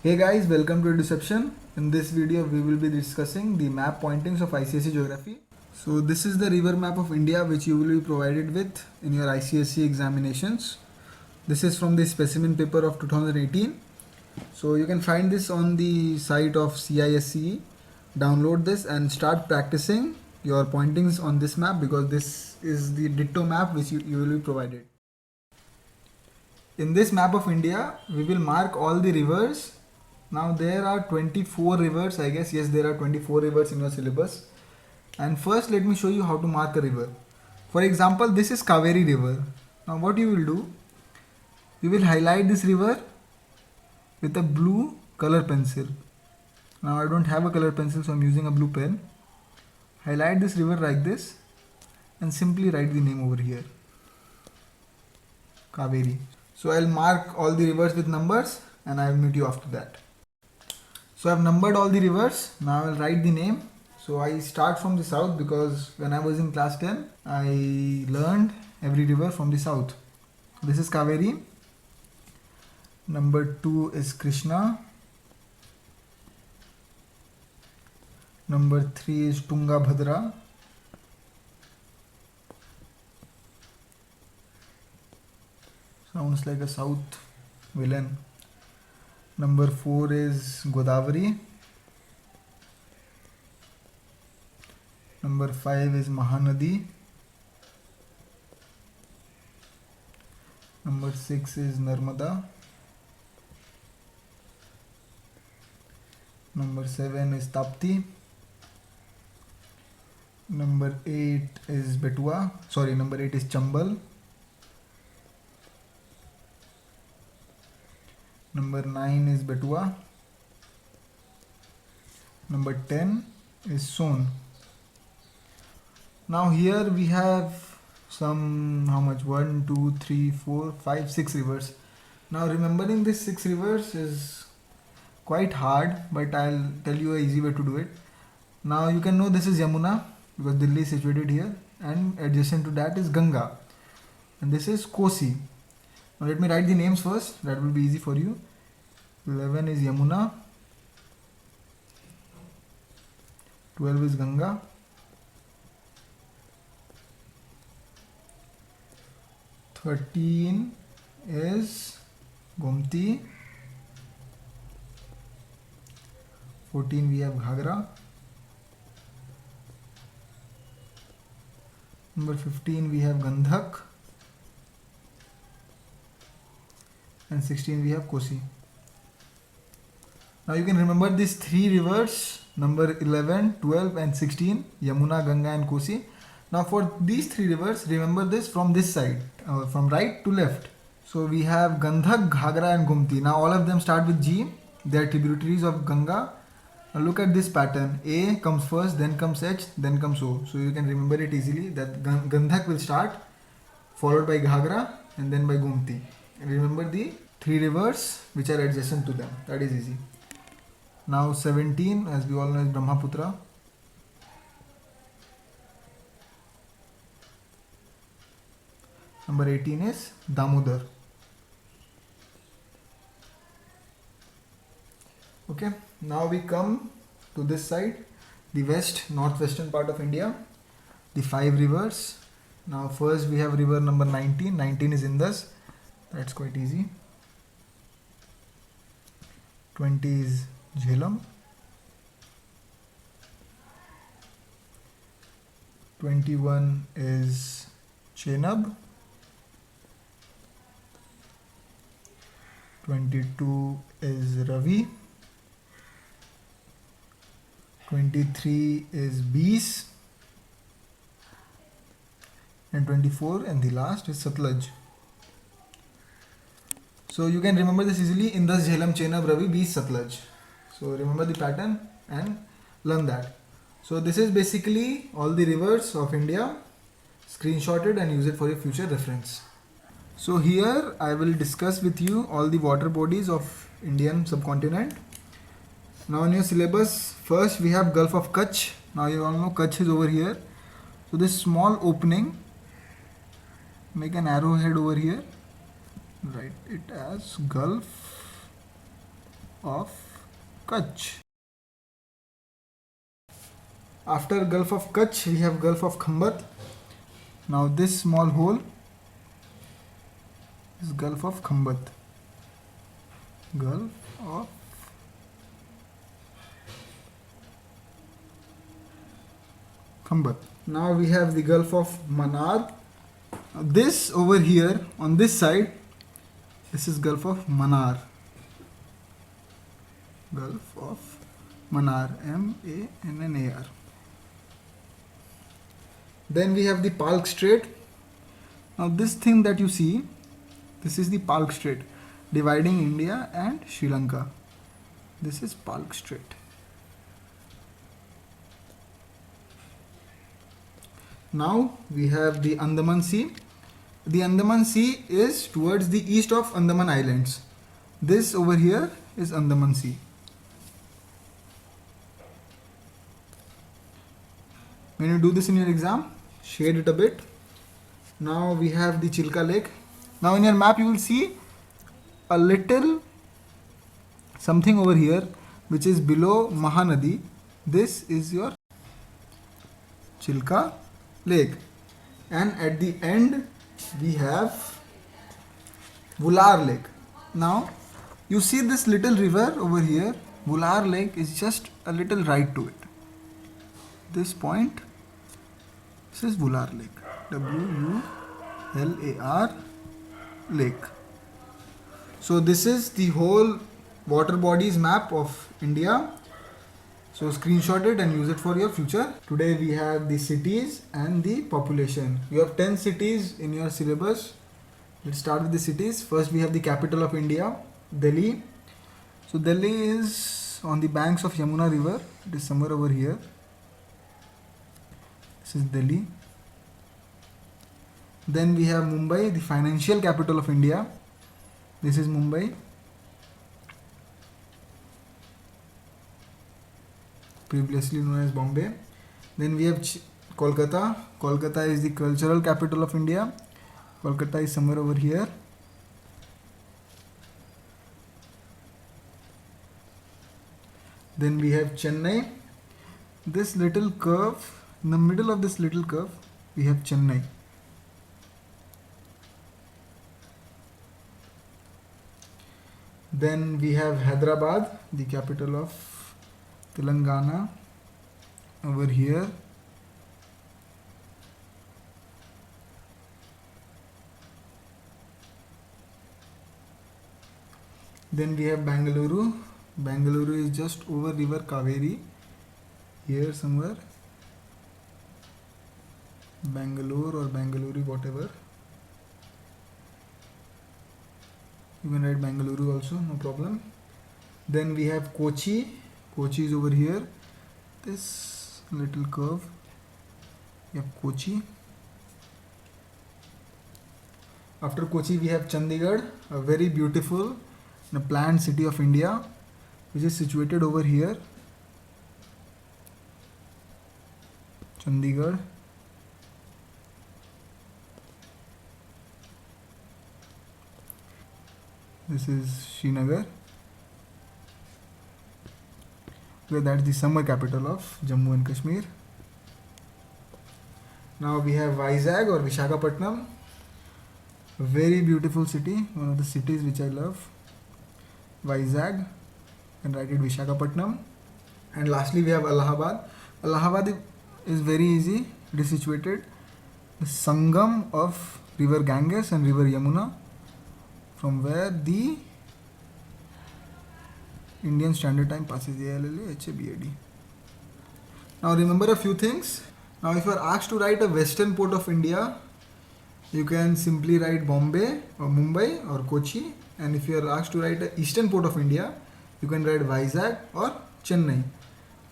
Hey guys, welcome to Deception. In this video, we will be discussing the map pointings of ICSE Geography. So this is the river map of India which you will be provided with in your ICSE examinations. This is from the specimen paper of 2018. So you can find this on the site of CISCE. Download this and start practicing your pointings on this map because this is the ditto map which you will be provided. In this map of India, we will mark all the rivers. Now there are 24 rivers, I guess. Yes, there are 24 rivers in your syllabus. And first let me show you how to mark a river. For example, this is Kaveri river. Now what you will do, you will highlight this river with a blue color pencil. Now I don't have a color pencil, so I'm using a blue pen. Highlight this river like this and simply write the name over here, Kaveri. So I'll mark all the rivers with numbers and I'll meet you after that. So I've numbered all the rivers. Now I'll write the name. So I start from the south because when I was in class 10, I learned every river from the south. This is Kaveri. Number 2 is Krishna. Number 3 is Tungabhadra. Sounds like a south villain. Number 4 is Godavari. Number 5 is Mahanadi. Number 6 is Narmada. Number 7 is Tapti. Number 8 is Betua. Number 8 is Chambal. Number 9 is Betua. Number 10 is Son. Now here we have some, how much? 1, 2, 3, 4, 5, 6 rivers. Now remembering these 6 rivers is quite hard, but I'll tell you an easy way to do it. Now you can know this is Yamuna because Delhi is situated here, and adjacent to that is Ganga, and this is Kosi. Now let me write the names first, that will be easy for you. 11 is Yamuna, 12 is Ganga, 13 is Gomti, 14 we have Ghagra, number 15 we have Gandhak, and 16 we have Kosi. Now you can remember these 3 rivers, number 11, 12 and 16, Yamuna, Ganga and Kosi. Now for these 3 rivers, remember this from this side, from right to left. So we have Gandhak, Ghagra and Gomti. Now all of them start with G. They are tributaries of Ganga. Now look at this pattern. A comes first, then comes H, then comes O. So you can remember it easily that Gandhak will start, followed by Ghagra and then by Gomti. And remember the 3 rivers which are adjacent to them. That is easy. Now 17, as we all know, is Brahmaputra. Number 18 is Damodar. Okay, now we come to this side, the northwestern part of India, the 5 rivers. Now first we have river number 19. 19 is Indus. That's quite easy. 20 is Jhelum. 21 is Chenab. 22 is Ravi. 23 is Beas. And 24 and the last is Satluj. So you can remember this easily: Indus, Jhelum, Chenab, Ravi, Beas, Satluj. So remember the pattern and learn that. So this is basically all the rivers of India. Screenshot it and use it for your future reference. So here I will discuss with you all the water bodies of Indian subcontinent. Now in your syllabus, first we have Gulf of Kutch. Now you all know Kutch is over here. So this small opening, make an arrowhead over here, write it as Gulf of Kutch. After Gulf of Kutch, we have Gulf of Khambat. Now this small hole is Gulf of Khambat. Gulf of Khambat. Now we have the Gulf of Mannar. This over here on this side, this is Gulf of Mannar. Gulf of Mannar, M-A-N-N-A-R. Then we have the Palk Strait. Now this thing that you see, this is the Palk Strait dividing India and Sri Lanka. This is Palk Strait. Now we have the Andaman Sea. The Andaman Sea is towards the east of Andaman Islands. This over here is Andaman Sea. When you do this in your exam, shade it a bit. Now we have the Chilka Lake. Now in your map you will see a little something over here which is below Mahanadi. This is your Chilka Lake. And at the end we have Vular Lake. Now you see this little river over here. Vular Lake is just a little right to it. This point, this is Vular Lake. W-U-L-A-R Lake. So this is the whole water bodies map of India. So screenshot it and use it for your future. Today we have the cities and the population. You have 10 cities in your syllabus. Let's start with the cities. First we have the capital of India, Delhi. So Delhi is on the banks of Yamuna river. It is somewhere over here. This is Delhi. Then we have Mumbai, the financial capital of India. This is Mumbai. Previously known as Bombay. Then we have Kolkata. Kolkata is the cultural capital of India. Kolkata is somewhere over here. Then we have Chennai. This little curve, in the middle of this little curve, we have Chennai. Then we have Hyderabad, the capital of Telangana, over here. Then we have Bangalore. Bangalore is just over river Kaveri, here somewhere. Bangalore or Bangalore, whatever. You can write Bangalore also, no problem. Then we have Kochi. Kochi is over here. This little curve. We have Kochi. After Kochi we have Chandigarh, a very beautiful planned city of India, which is situated over here. Chandigarh. This is Srinagar. Okay, that's the summer capital of Jammu and Kashmir. Now we have Vizag or Vishakhapatnam. A very beautiful city, one of the cities which I love. Vizag, and write it Vishakhapatnam. And lastly we have Allahabad. Allahabad is very easy. It is situated the Sangam of river Ganges and river Yamuna, from where the Indian Standard Time passes. ALLAHABAD. Now remember a few things. Now if you are asked to write a western port of India, you can simply write Bombay or Mumbai or Kochi. And if you are asked to write an eastern port of India, you can write Vizag or Chennai.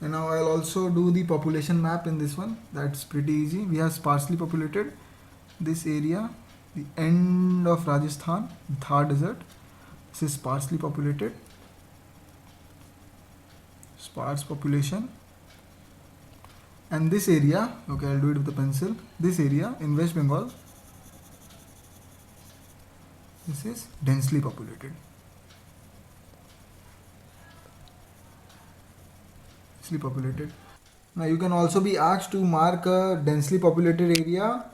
And now I'll also do the population map in this one. That's pretty easy. We have sparsely populated this area, the end of Rajasthan, Thar Desert. This is sparsely populated. Sparse population. And this area, okay, I'll do it with a pencil. This area in West Bengal, this is densely populated. densely populated. Now you can also be asked to mark a densely populated area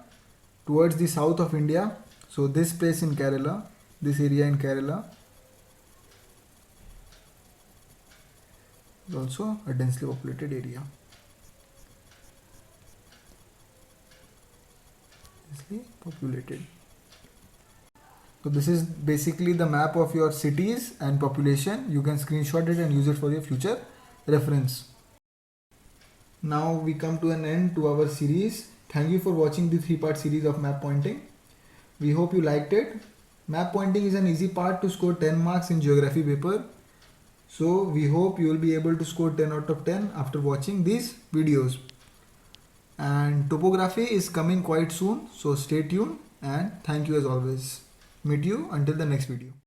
towards the south of India. So this place in Kerala, this area in Kerala is also a densely populated area. Densely populated. So this is basically the map of your cities and population. You can screenshot it and use it for your future reference. Now we come to an end to our series. Thank you for watching the 3-part series of map pointing. We hope you liked it. Map pointing is an easy part to score 10 marks in geography paper. So we hope you will be able to score 10 out of 10 after watching these videos. And topography is coming quite soon, so stay tuned and thank you as always. Meet you until the next video.